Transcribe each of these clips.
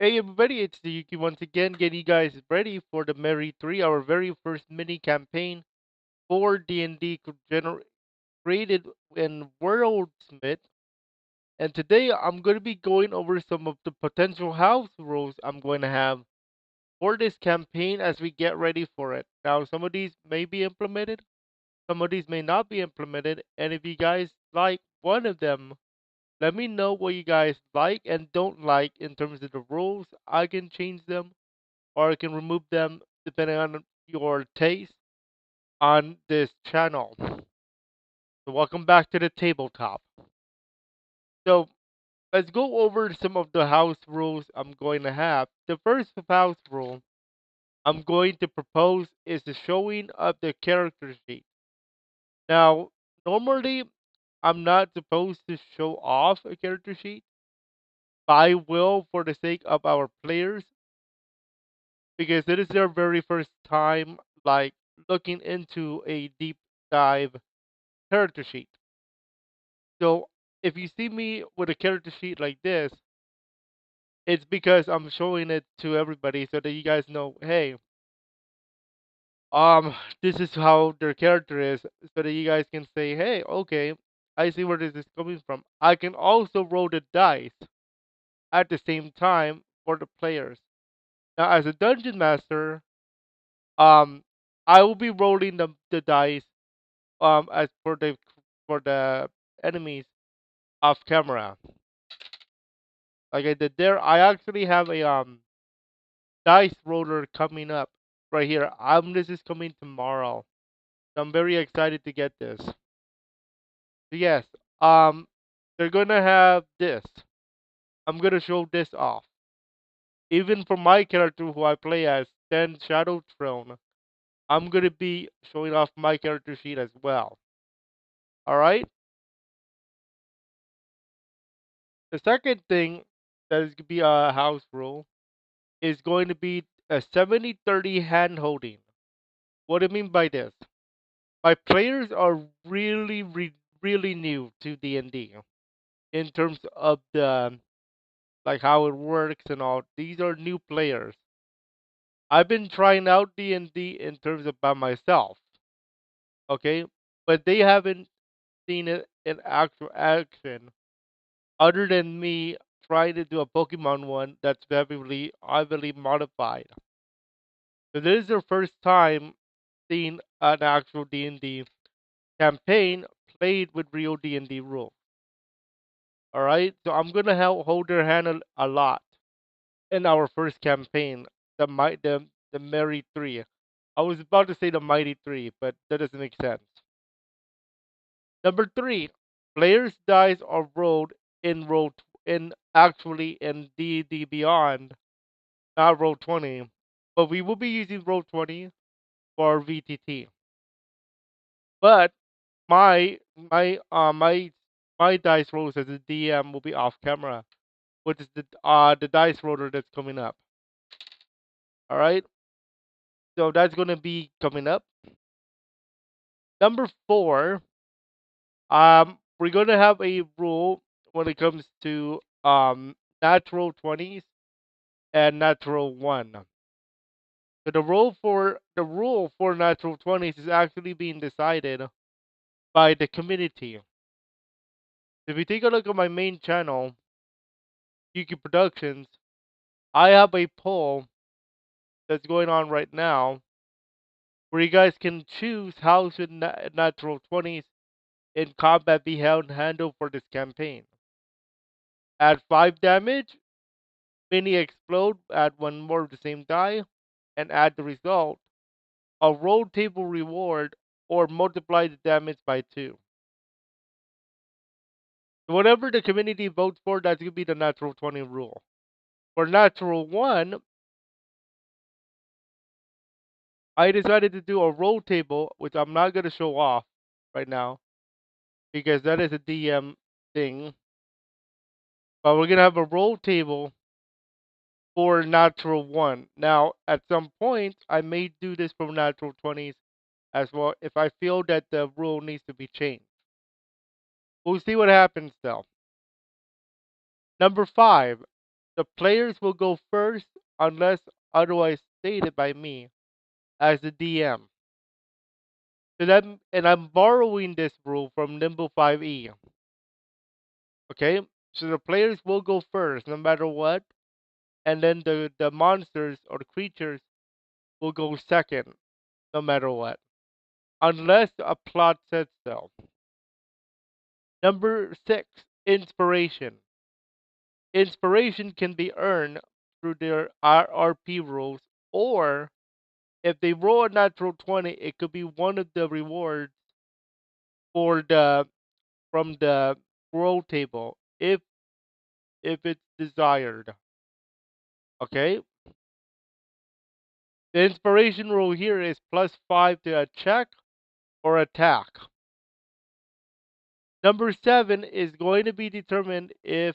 Hey everybody, it's the Yuki once again, getting you guys ready for the Merry 3, our very first mini campaign for D&D created in Worldsmith. And today I'm going to be going over some of the potential house rules I'm going to have for this campaign as we get ready for it. Now, some of these may be implemented, some of these may not be implemented, and if you guys like one of them, let me know what you guys like and don't like in terms of the rules. I can change them or I can remove them depending on your taste on this channel. So welcome back to the tabletop. So let's go over some of the house rules I'm going to have. The first house rule I'm going to propose is the showing of the character sheet. Now, normally I'm not supposed to show off a character sheet, but I will for the sake of our players because it is their very first time like looking into a deep dive character sheet. So if you see me with a character sheet like this, it's because I'm showing it to everybody so that you guys know, hey, um, this is how their character is, so that you guys can say, hey, okay, I see where this is coming from. I can also roll the dice at the same time for the players. Now, as a dungeon master, um, I will be rolling the dice as for the enemies off camera. Like I did there, I actually have a dice roller coming up right here. This is coming tomorrow. So I'm very excited to get this. So yes, um they're gonna have this. I'm gonna show this off. Even for my character who I play as, Sten Shadow Throne, I'm gonna be showing off my character sheet as well. Alright? The second thing that is gonna be a house rule is going to be a 70-30 hand holding. What do I mean by this? My players are really new to D&D in terms of the like how it works and all. These are new players. I've been trying out D&D in terms of by myself, okay? But they haven't seen it in actual action other than me trying to do a Pokemon one that's heavily modified. So this is their first time seeing an actual D&D campaign played with real D&D rules. All right, so I'm gonna hold their hand a lot in our first campaign, the Merry Three. I was about to say the Mighty Three, but that doesn't make sense. Number three, players' dice are rolled in actually in D&D Beyond, not roll 20, but we will be using roll 20 for VTT. But my dice rolls as a DM will be off camera, which is the dice roller that's coming up. All right, so that's gonna be coming up. Number four, we're gonna have a rule when it comes to natural 20s and natural one. So the rule for natural 20s is actually being decided by the community. If you take a look at my main channel, Yuki Productions, I have a poll that's going on right now where you guys can choose how should natural 20s in combat be handled for this campaign. Add 5 damage, mini explode, add 1 more of the same die, and add the result, a roll table reward, or multiply the damage by 2. So whatever the community votes for, that's going to be the natural 20 rule. For natural 1, I decided to do a roll table, which I'm not going to show off right now because that is a DM thing. But we're going to have a roll table for natural 1. Now, at some point, I may do this for natural 20s as well if I feel that the rule needs to be changed. We'll see what happens though. Number 5, The players will go first unless otherwise stated by me as the DM. And I'm borrowing this rule from Nimble 5e. Okay? So the players will go first no matter what, and then the monsters or the creatures will go second no matter what, unless a plot says so. Number 6, inspiration. Inspiration can be earned through their RRP rules, or if they roll a natural 20, it could be one of the rewards for the from the roll table if it's desired. Okay? The inspiration rule here is +5 to a check or attack. Number 7 is going to be determined if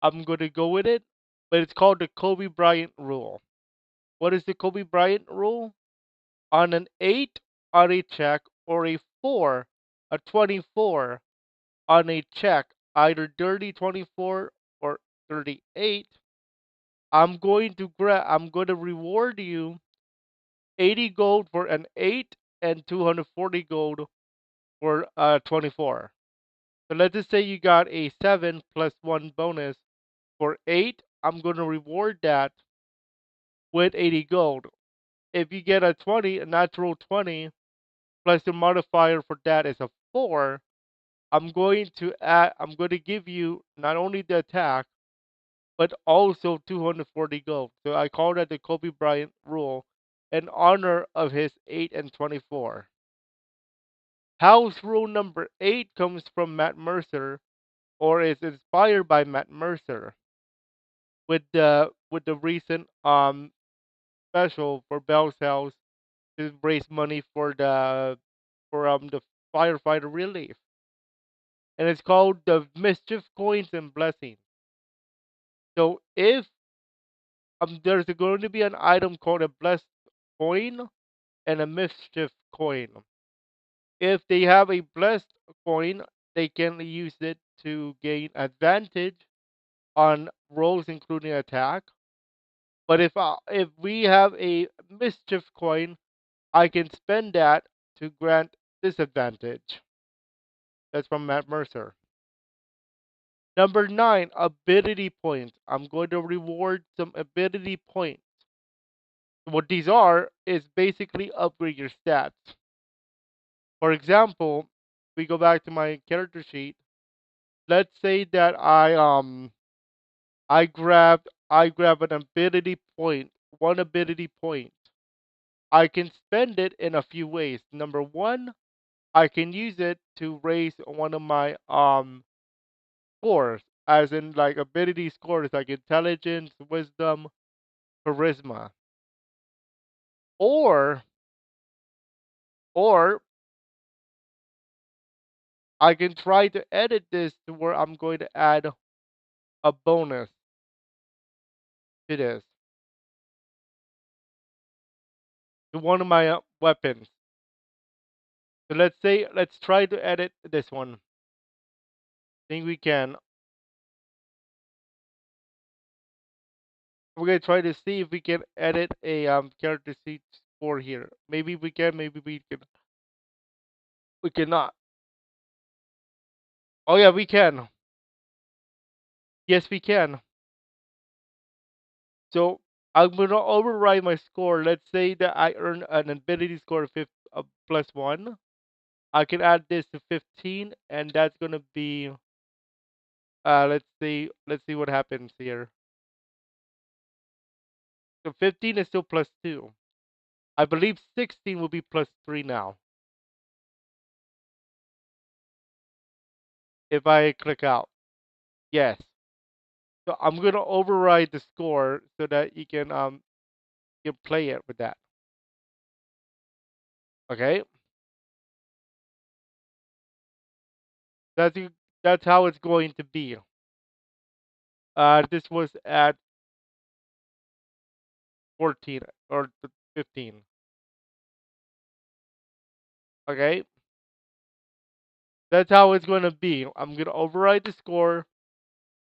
I'm going to go with it, but it's called the Kobe Bryant rule. What is the Kobe Bryant rule? On an 8 on a check or a 4, a 24 on a check, either dirty 24 or 38, I'm going to reward you 80 gold for an 8 and 240 gold for 24. So let's just say you got a 7 plus 1 bonus for 8. I'm going to reward that with 80 gold. If you get a 20, a natural 20, plus the modifier for that is a 4, I'm going to give you not only the attack, but also 240 gold. So I call that the Kobe Bryant rule in honor of his 8 and 24. House rule number 8 comes from Matt Mercer, or is inspired by Matt Mercer with the recent special for Bell's House to raise money for the firefighter relief. And it's called the Mischief Coins and Blessings. So if there's going to be an item called a Blessed Coin and a Mischief Coin. If they have a Blessed Coin, they can use it to gain advantage on rolls, including attack. But if we have a Mischief Coin, I can spend that to grant disadvantage. That's from Matt Mercer. Number 9, ability points. I'm going to reward some ability points. What these are is basically upgrade your stats. For example, we go back to my character sheet. Let's say that I grab an ability point, one ability point. I can spend it in a few ways. Number 1, I can use it to raise one of my scores, as in like ability scores like intelligence, wisdom, charisma. Or or I can try to edit this to where I'm going to add a bonus to this, to one of my weapons. So let's try to edit this one. Think we can. We're gonna try to see if we can edit a character sheet for here. Maybe we can, maybe we cannot. Oh yeah, we can. Yes, we can. So I'm gonna override my score. Let's say that I earn an ability score of +1. I can add this to 15, and that's gonna be let's see what happens here. So 15 is still +2. I believe 16 will be +3 now if I click out. Yes. So I'm gonna override the score so that you can play it with that. Okay. That's that's how it's going to be. This was at 14 or 15. Okay. That's how it's going to be. I'm going to override the score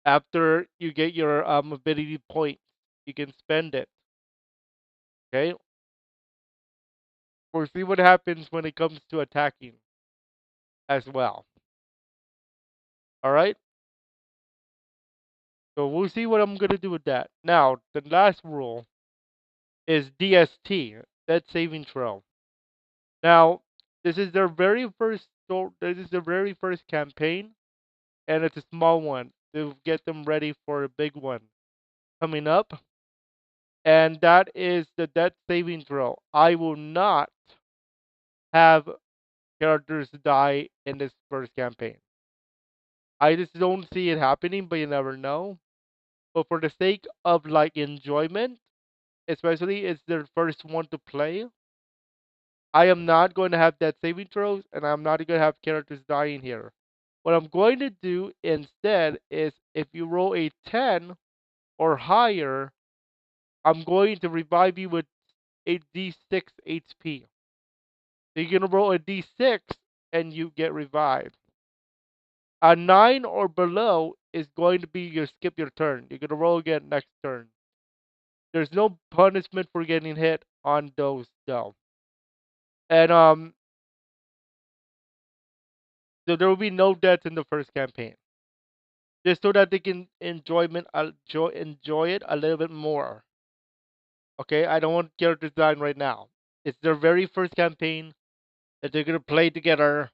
After you get your ability points, you can spend it. Okay, we'll see what happens when it comes to attacking as well. All right, so we'll see what I'm gonna do with that. Now, the last rule is DST, Dead Saving Throw. Now, this is their very first. This is their very first campaign, and it's a small one to get them ready for a big one coming up, and that is the Death Saving Throw. I will not have characters die in this first campaign. I just don't see it happening, but you never know. But for the sake of like enjoyment, especially it's their first one to play, I am not going to have that saving throws, and I'm not going to have characters dying here. What I'm going to do instead is if you roll a 10 or higher, I'm going to revive you with a d6 HP. So you're going to roll a d6 and you get revived. A 9 or below is going to be your skip your turn. You're going to roll again next turn. There's no punishment for getting hit on those though. And so there will be no deaths in the first campaign. Just so that they can enjoy it a little bit more. Okay, I don't want characters dying right now. It's their very first campaign that they're gonna play together,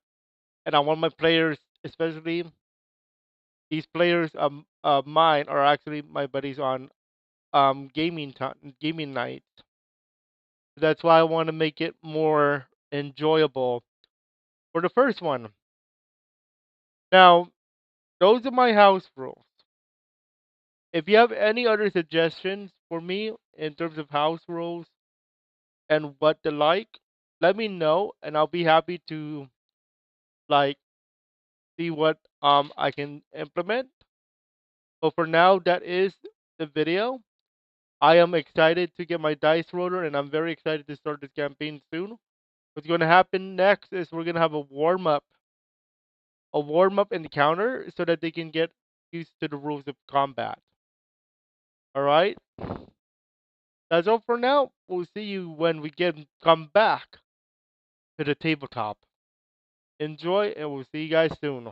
and I want my players, especially these players, mine are actually my buddies on gaming night. That's why I want to make it more enjoyable for the first one. Now, those are my house rules. If you have any other suggestions for me in terms of house rules and what they like, let me know, and I'll be happy to like see what I can implement. But for now, that is the video. I am excited to get my dice roller, and I'm very excited to start this campaign soon. What's going to happen next is we're going to have a warm up encounter, so that they can get used to the rules of combat. All right, that's all for now. We'll see you when we come back to the tabletop. Enjoy, and we'll see you guys soon.